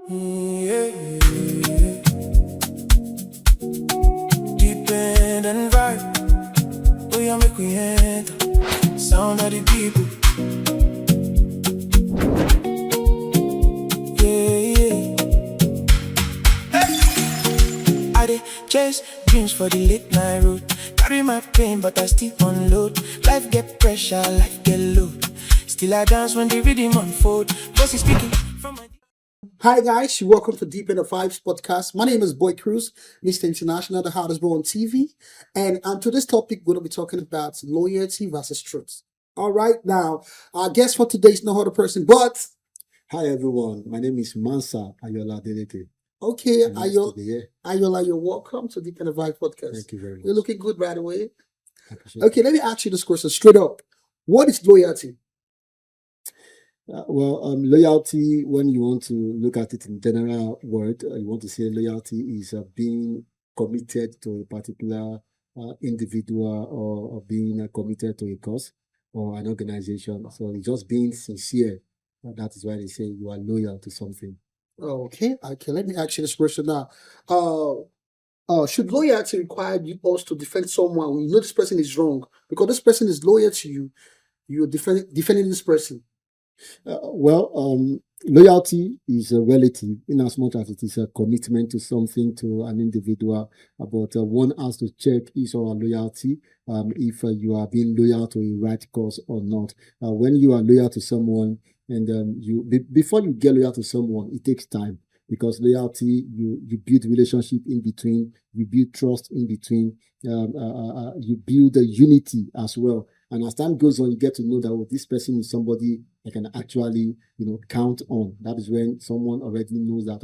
Yeah. Deepend vibe, we are make we enter. Sound of the people. Yeah. I dey chase dreams for the late night road. Carry my pain, but I still unload. Life get pressure, life get load. Still I dance when the rhythm unfold. Voice is speaking from my. Hi guys, welcome to Deepend Vibes Podcast. My name is Boy Cruz, Mr. International, the hardest boy on TV. And on today's topic, we're going to be talking about loyalty versus truth. All right, now, our guest for today is no other person but... Hi everyone, my name is Mansa Ayola Deleke. Okay, Nice to be here. Ayola, you're welcome to Deepend Vibes Podcast. Thank you very much. You're looking good, by the way. I appreciate Okay, let me ask you this question straight up. What is loyalty? Loyalty, when you want to look at it in general word, you want to say loyalty is being committed to a particular individual or being committed to a cause or an organization. So it's just being sincere. That is why they say you are loyal to something. Okay, let me ask you this question now. Should loyalty require us to defend someone when you know this person is wrong? Because this person is loyal to you, you're defending this person. Loyalty is a relative in as much as it is a commitment to something, to an individual. But one has to check is our loyalty, if you are being loyal to a right cause or not. When you are loyal to someone, and before you get loyal to someone, it takes time. Because loyalty, you build relationship in between, you build trust in between, you build a unity as well. And as time goes on, you get to know that this person is somebody I can actually, count on. That is when someone already knows that,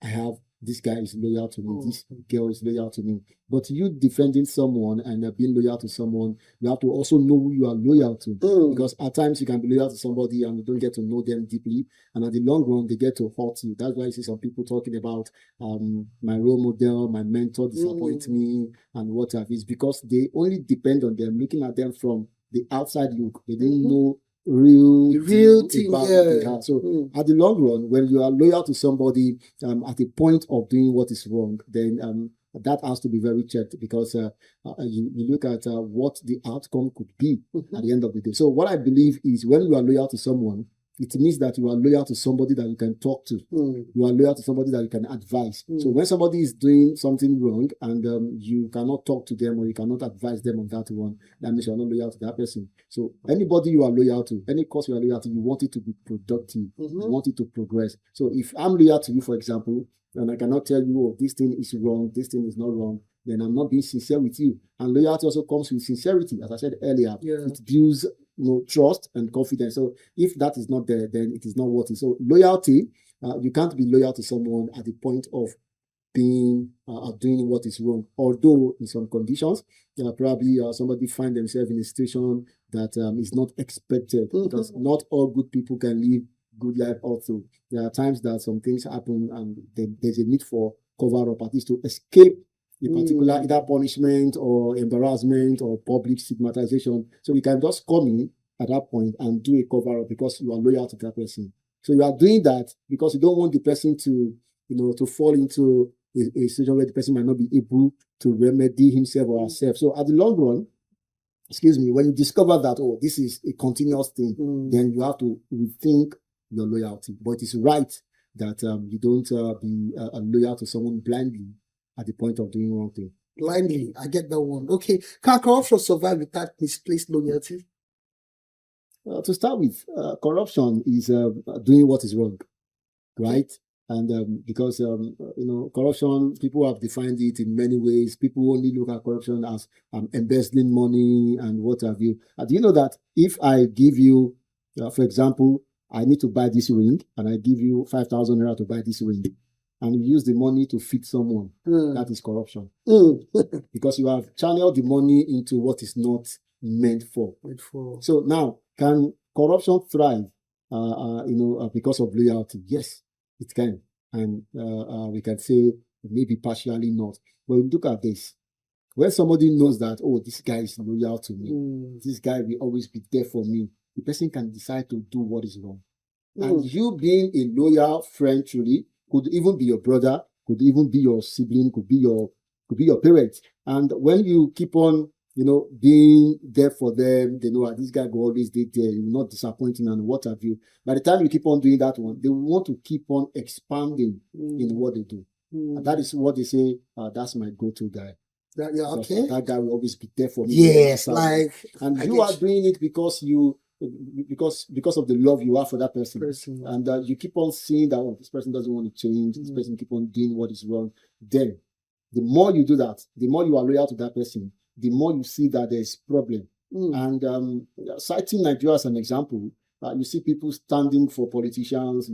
I have this guy is loyal to me, this girl is loyal to me. But you defending someone and being loyal to someone, you have to also know who you are loyal to. Because at times you can be loyal to somebody and you don't get to know them deeply. And at the long run, they get to hurt you. That's why you see some people talking about my role model, my mentor disappoint me and what have. It's because they only depend on them, looking at them from the outside look. They didn't know real thing about what they have. So at the long run, when you are loyal to somebody at the point of doing what is wrong, then that has to be very checked, because you look at what the outcome could be at the end of the day. So what I believe is, when you are loyal to someone, it means that you are loyal to somebody that you can talk to. You are loyal to somebody that you can advise. So when somebody is doing something wrong and you cannot talk to them or you cannot advise them on that one, that means you are not loyal to that person. So anybody you are loyal to, any cause you are loyal to, you want it to be productive. You want it to progress. So if I'm loyal to you, for example, and I cannot tell you, this thing is wrong, this thing is not wrong, then I'm not being sincere with you. And loyalty also comes with sincerity. As I said earlier, it builds trust and confidence. So if that is not there, then it is not worth it. So loyalty, you can't be loyal to someone at the point of being doing what is wrong. Although in some conditions, probably somebody find themselves in a situation that is not expected, because not all good people can live good life also. There are times that some things happen and there's a need for cover up, at least to escape a particular either punishment or embarrassment or public stigmatization. So you can just come in at that point and do a cover up because you are loyal to that person. So you are doing that because you don't want the person to, to fall into a situation where the person might not be able to remedy himself or herself. So at the long run, when you discover that, this is a continuous thing, then you have to rethink your loyalty. But it's right that you don't be loyal to someone blindly at the point of doing wrong thing. Blindly, I get that one. Okay, can corruption survive without misplaced loyalty? To start with, corruption is doing what is wrong, right? And because corruption, people have defined it in many ways. People only look at corruption as embezzling money and what have you. Do you know that if I give you, for example, I need to buy this ring, and I give you 5,000 naira to buy this ring, and you use the money to feed someone, that is corruption. Because you have channeled the money into what is not meant for. So now, can corruption thrive because of loyalty? Yes, it can. And we can say maybe partially not. But look at this. When somebody knows that, this guy is loyal to me, this guy will always be there for me, the person can decide to do what is wrong. And you being a loyal friend truly, could even be your brother, could even be your sibling, could be your parents. And when you keep on, being there for them, they know this guy will always be there, you will not disappoint him and what have you. By the time you keep on doing that one, they will want to keep on expanding in what they do. And that is what they say, that's my go-to guy. Okay. That guy will always be there for me. Yes, and you are doing it because of the love you have for that person. And you keep on seeing that this person doesn't want to change, this person keep on doing what is wrong. Then the more you do that, the more you are loyal to that person, the more you see that there's problem. And citing Nigeria as an example, you see people standing for politicians,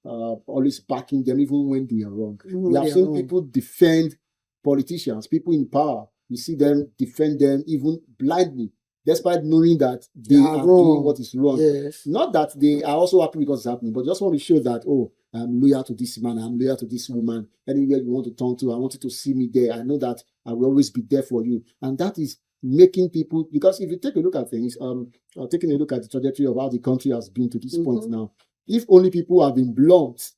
always backing them even when they are wrong. We have seen people defend politicians, people in power. You see them defend them even blindly, despite knowing that they are doing what is wrong. Yes. Not that they are also happy because it's happening, but just want to show that, I'm loyal to this man, I'm loyal to this woman. Anywhere you want to turn to, I want you to see me there. I know that I will always be there for you. And that is making people, because if you take a look at things, taking a look at the trajectory of how the country has been to this point now, if only people have been blunt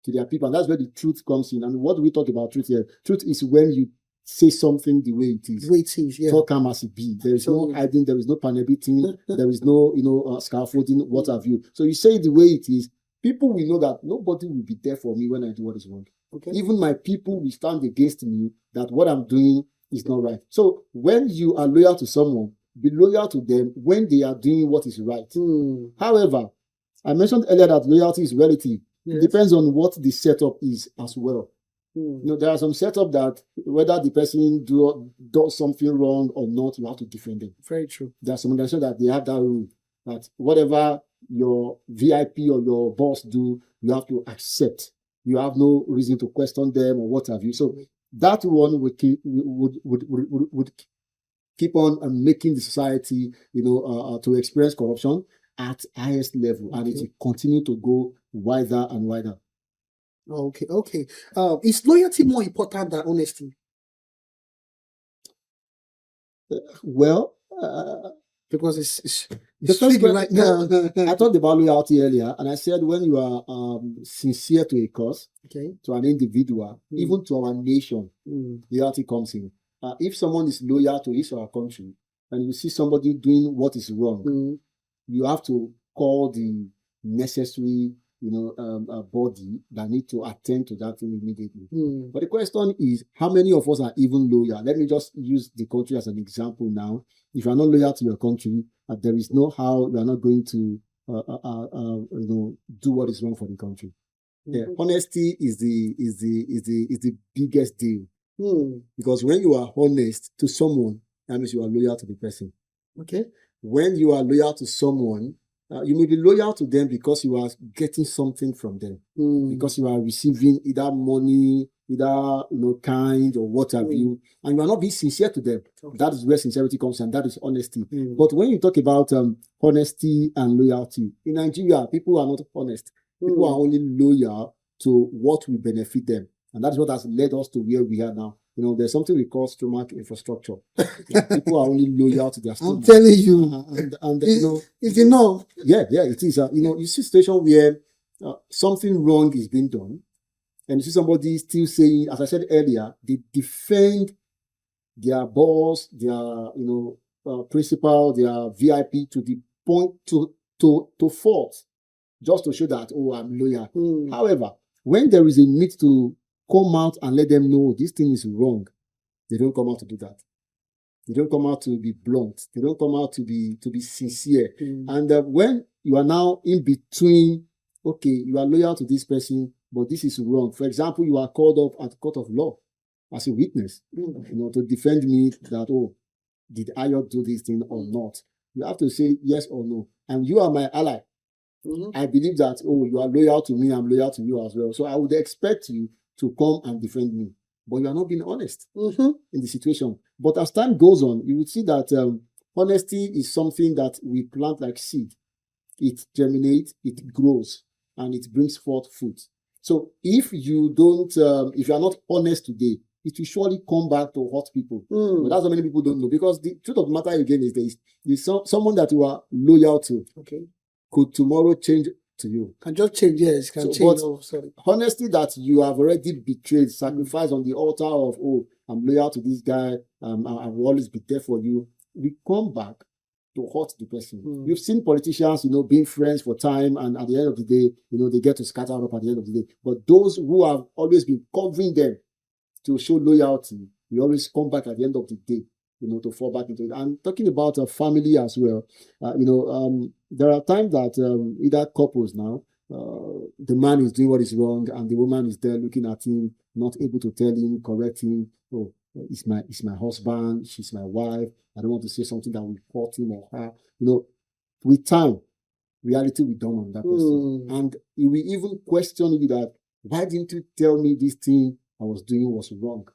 to their people, and that's where the truth comes in. And what do we talk about truth here? Truth is when you say something the way it is. The way it is, yeah. Talk calm as it be. There is no hiding, there is no panel-beating, there is no scaffolding, what have you. So you say it the way it is, people will know that nobody will be there for me when I do what is wrong. Okay. Even my people will stand against me that what I'm doing is not right. So when you are loyal to someone, be loyal to them when they are doing what is right. However, I mentioned earlier that loyalty is relative. Yes. It depends on what the setup is as well. There are some setup that whether the person does something wrong or not, you have to defend them. Very true. There are some organizations that they have that rule that whatever your VIP or your boss do, you have to accept. You have no reason to question them or what have you. So that one would keep on making the society, to experience corruption at highest level, and it will continue to go wider and wider. Okay. Is loyalty more important than honesty? Because it's right now. I talked about loyalty earlier, and I said when you are sincere to a cause, to an individual, even to our nation, loyalty comes in. If someone is loyal to his or her country, and you see somebody doing what is wrong, you have to call the necessary body that need to attend to that thing immediately. But the question is, how many of us are even loyal? Let me just use the country as an example now. If you are not loyal to your country, there is no how you are not going to do what is wrong for the country. Honesty is the biggest deal. Because when you are honest to someone, that means you are loyal to the person. When you are loyal to someone, you may be loyal to them because you are getting something from them, because you are receiving either money, either kind or what have you, and you are not being sincere to them. That is where sincerity comes, and that is honesty. But when you talk about honesty and loyalty in Nigeria, people are not honest. People are only loyal to what will benefit them, and that is what has led us to where we are now. There's something we call stomach infrastructure. People are only loyal to their stomach. I'm telling you, and it's enough. Yeah, it is. You see a situation where something wrong is being done, and you see somebody still saying, as I said earlier, they defend their boss, their principal, their VIP to the point to fault, just to show that I'm loyal. However, when there is a need to come out and let them know this thing is wrong, they don't come out to do that. They don't come out to be blunt. They don't come out to be sincere. And when you are now in between, you are loyal to this person, but this is wrong. For example, you are called up at the court of law as a witness, to defend me that, did I not do this thing or not? You have to say yes or no. And you are my ally. I believe that, you are loyal to me, I'm loyal to you as well. So I would expect you to come and defend me. But you are not being honest in the situation. But as time goes on, you will see that honesty is something that we plant like seed. It germinates, it grows, and it brings forth fruit. So if you don't, if you are not honest today, it will surely come back to hurt people. But that's what many people don't know. Because the truth of the matter again is there is someone that you are loyal to could tomorrow change to you. Can just change, yes, can So, change but all of a sudden. honesty that you have already betrayed, sacrificed on the altar of, oh, I'm loyal to this guy, I will always be there for you, we come back to hurt the person. You've seen politicians, being friends for time, and at the end of the day, they get to scatter up at the end of the day. But those who have always been covering them to show loyalty, we always come back at the end of the day, to fall back into it. And talking about a family as well, there are times that either couples now, the man is doing what is wrong, and the woman is there looking at him, not able to tell him, correct him. Oh, it's my husband, she's my wife. I don't want to say something that will hurt him or her. With time, reality will dawn on that person, and he will even question you that, why didn't you tell me this thing I was doing was wrong?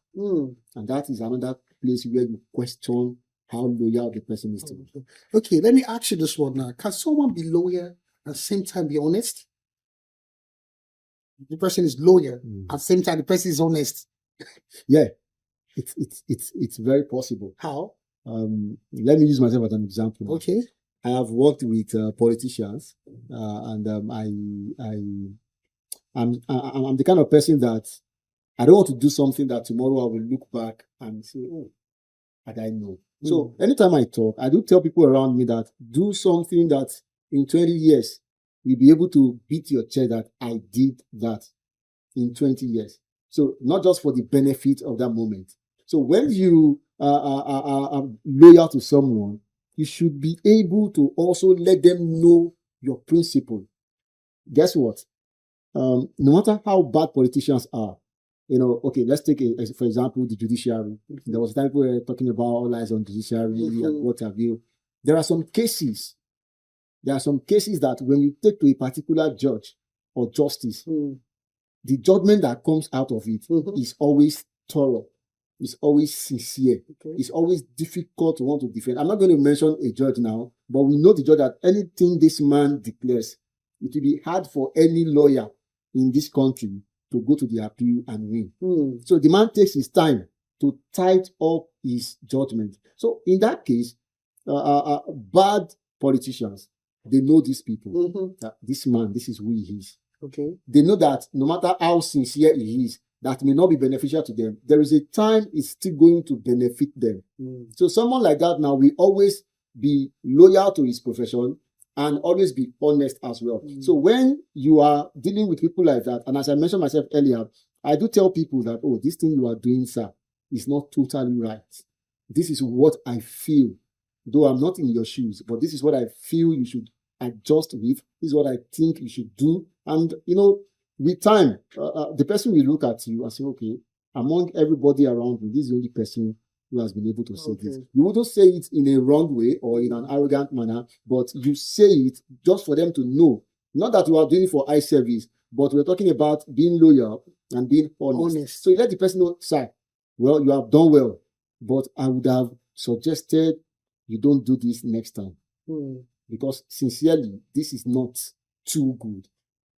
And that is another place where you question how loyal the person is to you. Okay, let me ask you this one now. Can someone be loyal at the same time be honest? The person is loyal at the same time the person is honest. Yeah, it's very possible. How? Let me use myself as an example. Okay. I have worked with politicians, and I'm the kind of person that I don't want to do something that tomorrow I will look back and say, oh, had I know. So anytime I talk, I do tell people around me that do something that in 20 years you'll be able to beat your chest that I did that in 20 years. So not just for the benefit of that moment. So when you are loyal to someone, you should be able to also let them know your principle. Guess what? No matter how bad politicians are, okay, let's take for example, the judiciary. There was a time we were talking about all eyes on judiciary and what have you. There are some cases that when you take to a particular judge or justice, the judgment that comes out of it is always thorough. It's always sincere. Okay. It's always difficult to want to defend. I'm not going to mention a judge now, but we know the judge that anything this man declares, it will be hard for any lawyer in this country to go to the appeal and win. So the man takes his time to tight up his judgment. So in that case, bad politicians, they know these people, that this man, this is who he is. Okay. They know that no matter how sincere he is, that may not be beneficial to them, there is a time it's still going to benefit them. So someone like that now will always be loyal to his profession and always be honest as well. So when you are dealing with people like that, and as I mentioned myself earlier, I do tell people that, oh, this thing you are doing, sir, is not totally right. This is what I feel, though I'm not in your shoes, but this is what I feel you should adjust with. This is what I think you should do. And, with time, the person will look at you and say, okay, among everybody around you, this is the only person who has been able to say this. You wouldn't say it in a wrong way or in an arrogant manner, but you say it just for them to know. Not that you are doing it for eye service, but we're talking about being loyal and being honest. So you let the person know, sir, well, you have done well, but I would have suggested you don't do this next time. Because sincerely, this is not too good.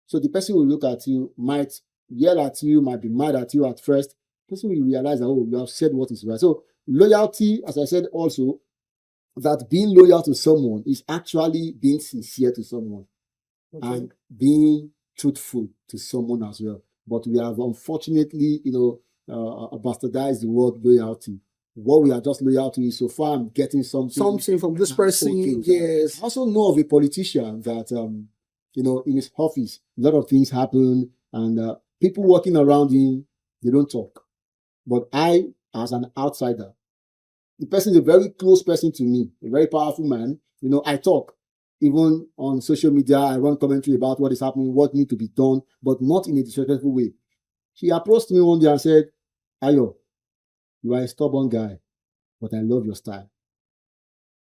So the person will look at you, might yell at you, might be mad at you at first. The person will realize that, oh, you have said what is right. So loyalty, as I said also, that being loyal to someone is actually being sincere to someone and being truthful to someone as well. But we have unfortunately, bastardized the word loyalty. What we are just loyal to is, so far I'm getting something from this person. Yes. I also know of a politician that in his office, a lot of things happen, and people working around him, they don't talk. But I, as an outsider, the person is a very close person to me, a very powerful man. I talk. Even on social media, I run commentary about what is happening, what needs to be done, but not in a disrespectful way. He approached me one day and said, Ayo, you are a stubborn guy, but I love your style.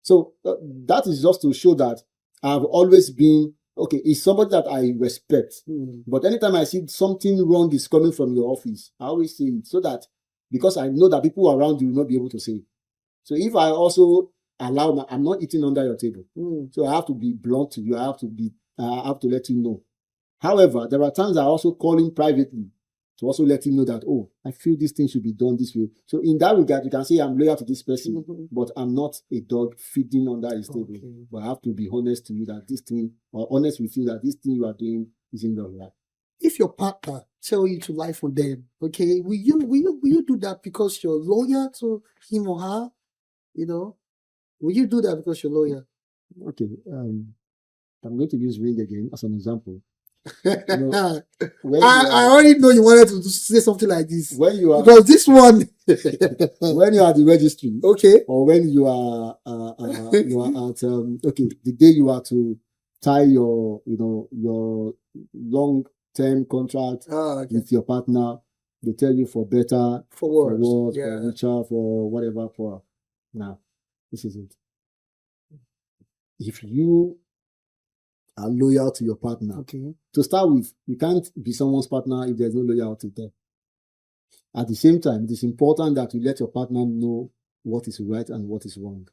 So that is just to show that I've always been, okay, it's somebody that I respect. But anytime I see something wrong is coming from your office, I always say it so that, because I know that people around you will not be able to say it. So if I also allow, I'm not eating under your table. So I have to be blunt to you. I have to let you know. However, there are times I also call him privately to also let him know that, oh, I feel this thing should be done this way. So in that regard, you can say I'm loyal to this person, but I'm not a dog feeding under his table. But I have to be honest to you that this thing, or honest with you that this thing you are doing is in the right. If your partner tell you to lie for them, okay, will you do that because you're loyal to him or her? You know, will you do that because you're loyal? Okay, I'm going to use ring again as an example. You know, I already know you wanted to say something like this. When you are, because this one, when you are at the registry, okay, or when you are at okay, the day you are to tie your your long-term contract with your partner, they tell you for better, for worse, for richer, for whatever. For now, this is it. If you are loyal to your partner, okay, to start with, you can't be someone's partner if there's no loyalty there. At the same time, it is important that you let your partner know what is right and what is wrong.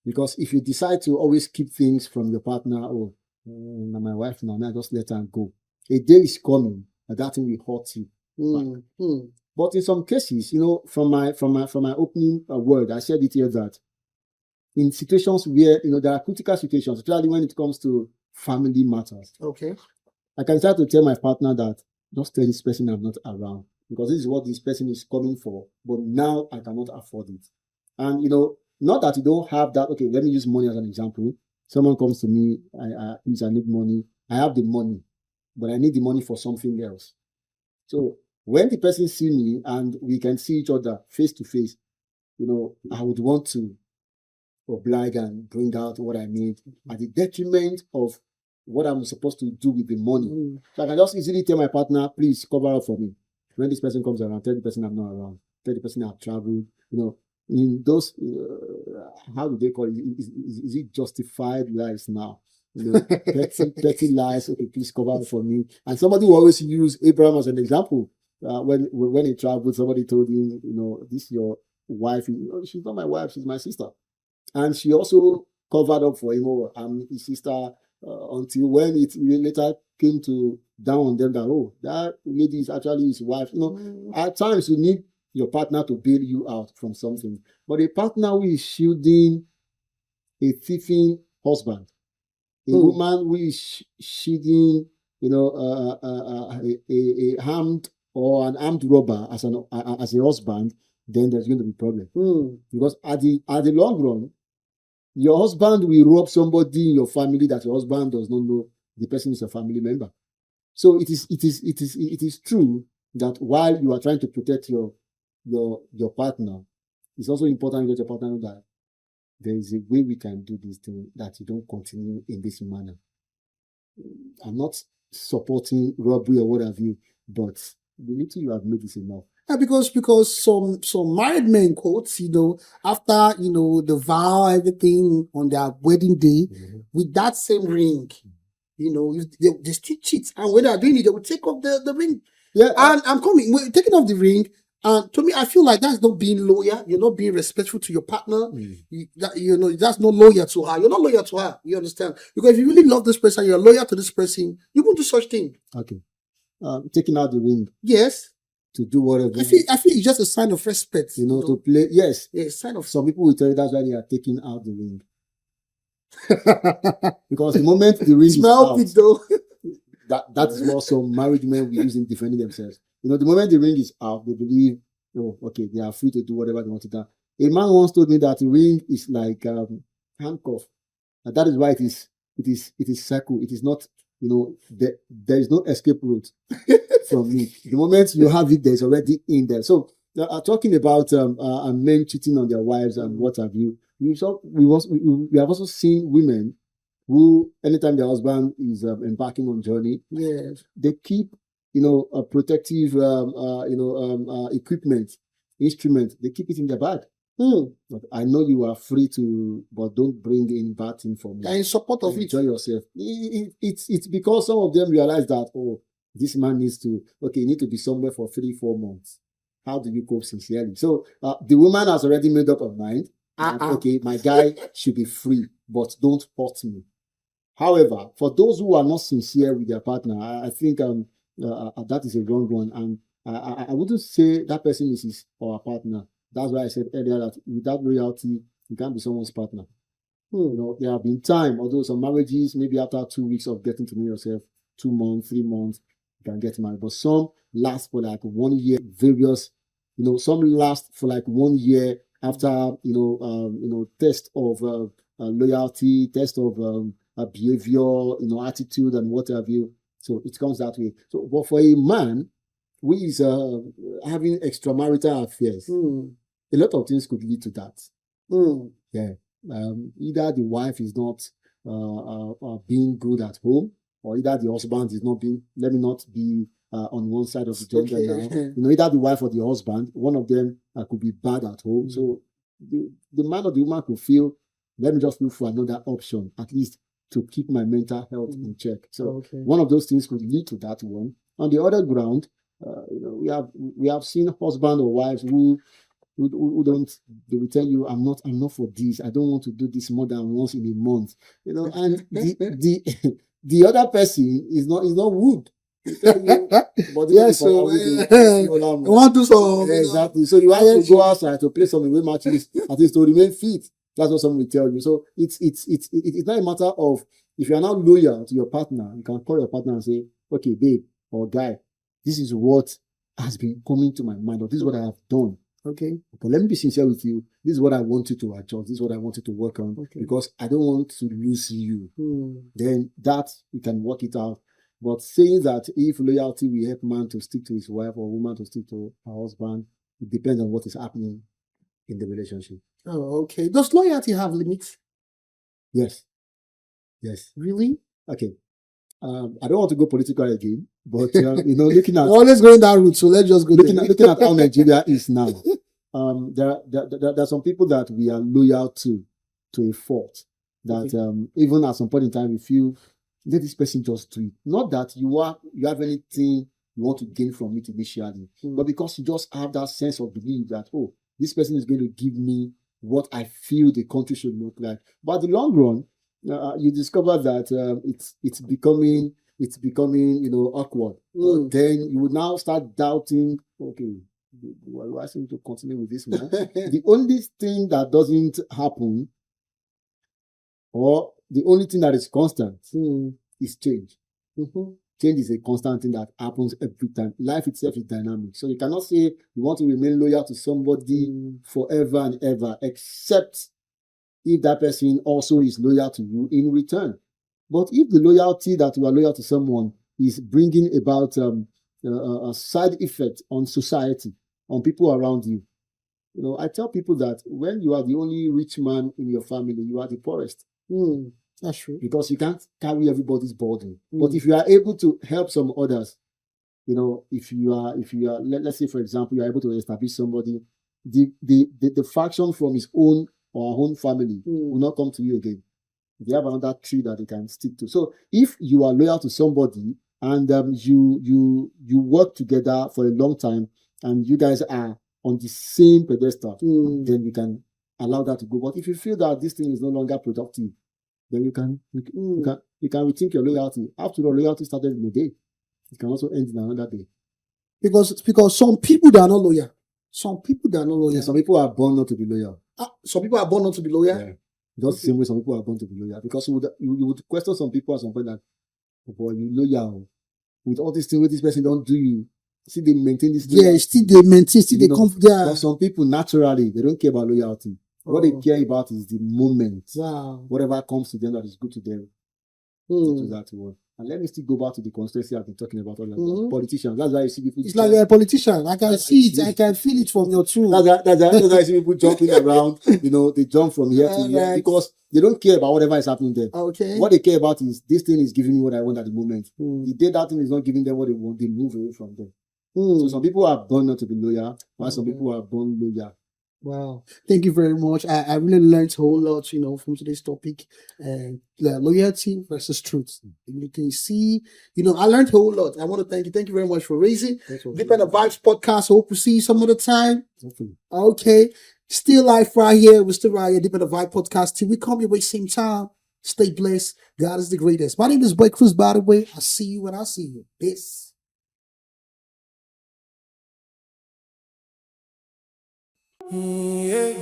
Because if you decide to always keep things from your partner, my wife now, I just let her go. A day is coming and that thing will hurt you. But in some cases, from my opening word, I said it here that in situations where there are critical situations, especially when it comes to family matters. Okay. I can start to tell my partner that just tell this person I'm not around because this is what this person is coming for, but now I cannot afford it. And not that you don't have that. Okay, let me use money as an example. Someone comes to me, I need money. I have the money, but I need the money for something else. So when the person see me and we can see each other face to face, I would want to oblige and bring out what I need at the detriment of what I'm supposed to do with the money. So I can just easily tell my partner, please cover up for me. When this person comes around, tell the person I'm not around. Tell the person I've traveled. In those, how do they call it? Is it justified lies now? Petty lies. Okay, please cover up for me. And somebody will always use Abraham as an example. When he traveled, somebody told him, this is your wife. She's not my wife, she's my sister. And she also covered up for him. I'm his sister, until when it later came to down on them that that lady is actually his wife. At times you need your partner to bail you out from something, but a partner who is shielding a thieving husband, a woman who is shielding, a armed or an armed robber as a husband, then there's going to be a problem. Because at the long run, your husband will rob somebody in your family that your husband does not know the person is a family member. So it is true that while you are trying to protect your partner, it's also important to let your partner know that there is a way we can do this thing that you don't continue in this manner. I'm not supporting robbery or what have you, but the little you have made is enough. Yeah, because some married men quotes, after the vow, everything on their wedding day, with that same ring, if they still cheat, and when they're doing it, they will take off the ring. Yeah, and I'm taking off the ring. And to me, I feel like that's not being loyal. You're not being respectful to your partner. That's not loyal to her. You're not loyal to her. You understand? Because if you really love this person, you're loyal to this person, you won't do such thing. Okay. Taking out the ring. Yes. To do whatever. I feel it's just a sign of respect. To play. Yes. Yeah, sign of. Some people will tell you that's why they are taking out the ring. Because the moment the ring smell is it though. that is what some married men will use in defending themselves. The moment the ring is out, they believe, okay, they are free to do whatever they want to do. A man once told me that the ring is like handcuff, and that is why it is circle. It is not, there is no escape route from it. The moment you have it, there's already in there. So talking about men cheating on their wives and what have you, we have also seen women who, anytime their husband is embarking on journey, yes, they keep a protective equipment, instrument. They keep it in their bag. But I know you are free to, but don't bring in bad thing for me. And in support of enjoy yourself. It's because some of them realize that this man needs to you need to be somewhere for 3-4 months. How do you cope sincerely? So the woman has already made up her mind. Okay, my guy should be free, but don't hurt me. However, for those who are not sincere with their partner, I think that is a wrong one. And I wouldn't say that person is his or her partner. That's why I said earlier that without loyalty, you can't be someone's partner. You know, there have been time, although some marriages, maybe after 2 weeks of getting to know yourself, 2 months, 3 months, you can get married. But some last for like 1 year, various, you know, some last for like 1 year after, test of loyalty, test of behavior, attitude and what have you. So it comes that way. So, but for a man who is having extramarital affairs, a lot of things could lead to that. Yeah. Either the wife is not being good at home, or either the husband is not being, let me not be on one side of the gender now. Either the wife or the husband, one of them could be bad at home. So the man or the woman could feel, let me just look for another option, at least to keep my mental health in check. So one of those things could lead to that one. On the other ground, we have seen husband or wives who don't, they will tell you, I'm not for this, I don't want to do this more than once in a month, and the other person is not wood. Yes, so I want to so exactly. So you have to go outside to play some away matches at least to remain fit. That's what someone will tell you. So it's not a matter of, if you are not loyal to your partner, you can call your partner and say, okay, babe or guy, this is what has been coming to my mind, or this is what I have done. Okay, but let me be sincere with you. This is what I want you to adjust. This is what I want you to work on, because I don't want to lose you. Then that you can work it out. But saying that if loyalty will help man to stick to his wife or woman to stick to her husband, it depends on what is happening in the relationship. Oh, okay. Does loyalty have limits? Yes. Really? Okay. I don't want to go political again, but looking at always going that route, so let's just go looking at how Nigeria is now. There are some people that we are loyal to a fault. That even at some point in time we feel, let this person just do it. Not that you have anything you want to gain from it initially, but because you just have that sense of belief that, oh, this person is going to give me what I feel the country should look like. But in the long run, you discover that it's becoming awkward. Then you would now start doubting, okay, do I seem to continue with this man? The only thing that doesn't happen, or the only thing that is constant, is change. Change is a constant thing that happens every time. Life itself is dynamic. So you cannot say you want to remain loyal to somebody forever and ever, except if that person also is loyal to you in return. But if the loyalty that you are loyal to someone is bringing about a side effect on society, on people around you, I tell people that when you are the only rich man in your family, you are the poorest. That's true. Because you can't carry everybody's burden. But if you are able to help some others, if you are, let's say for example, you are able to establish somebody, the fraction from his own or our own family will not come to you again. They have another tree that they can stick to. So if you are loyal to somebody and you work together for a long time and you guys are on the same pedestal, then you can allow that to go. But if you feel that this thing is no longer productive, then you can rethink your loyalty. After all, loyalty started in a day. It can also end in another day. Because some people, they are not loyal. Some people are born not to be loyal. Some people are born not to be loyal. Yeah. Just the same way some people are born to be loyal. Because you would question some people at some point that, oh boy, you loyal. With all these things, what this person don't do you. See, they maintain this. Yeah, still they maintain, still they come. But some people, naturally, they don't care about loyalty. What they care about is the moment. Wow. Whatever comes to them that is good to them. To that one. And let me still go back to the conspiracy I've been talking about. Politicians. That's why you see people. It's like you're a politician. I can see it. I can feel it from your tune. That's why you see people jumping around. They jump from here to here because they don't care about whatever is happening there. Okay. What they care about is this thing is giving me what I want at the moment. The day that thing is not giving them what they want, they move away from them. So some people are born not to be loyal, while some people are born loyal. Wow. Thank you very much. I really learned a whole lot, from today's topic. Loyalty versus truth. You can see, I learned a whole lot. I want to thank you. Thank you very much for raising. Deepend Vibes Podcast. Hope to see you some other time. Hopefully. Okay. Still live right here. We're still right here. Deepend Vibes Podcast. Till we come your way same time. Stay blessed. God is the greatest. My name is Boy Cruz, by the way. I'll see you when I see you. Peace. Yeah.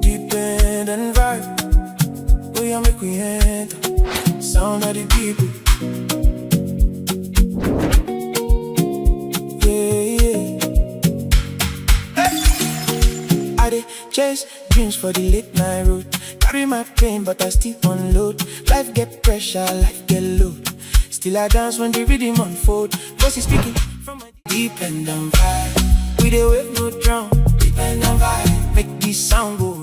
Depend vibe, we are make we enter. Sound of the people. I dey chase dreams for the late night road. Carry my pain, but I still unload. Life get pressure, life get load. Still I dance when the rhythm unfold. Voices speaking from my dependent vibe. We dey wave no drum, dependent vibe. Make this sound go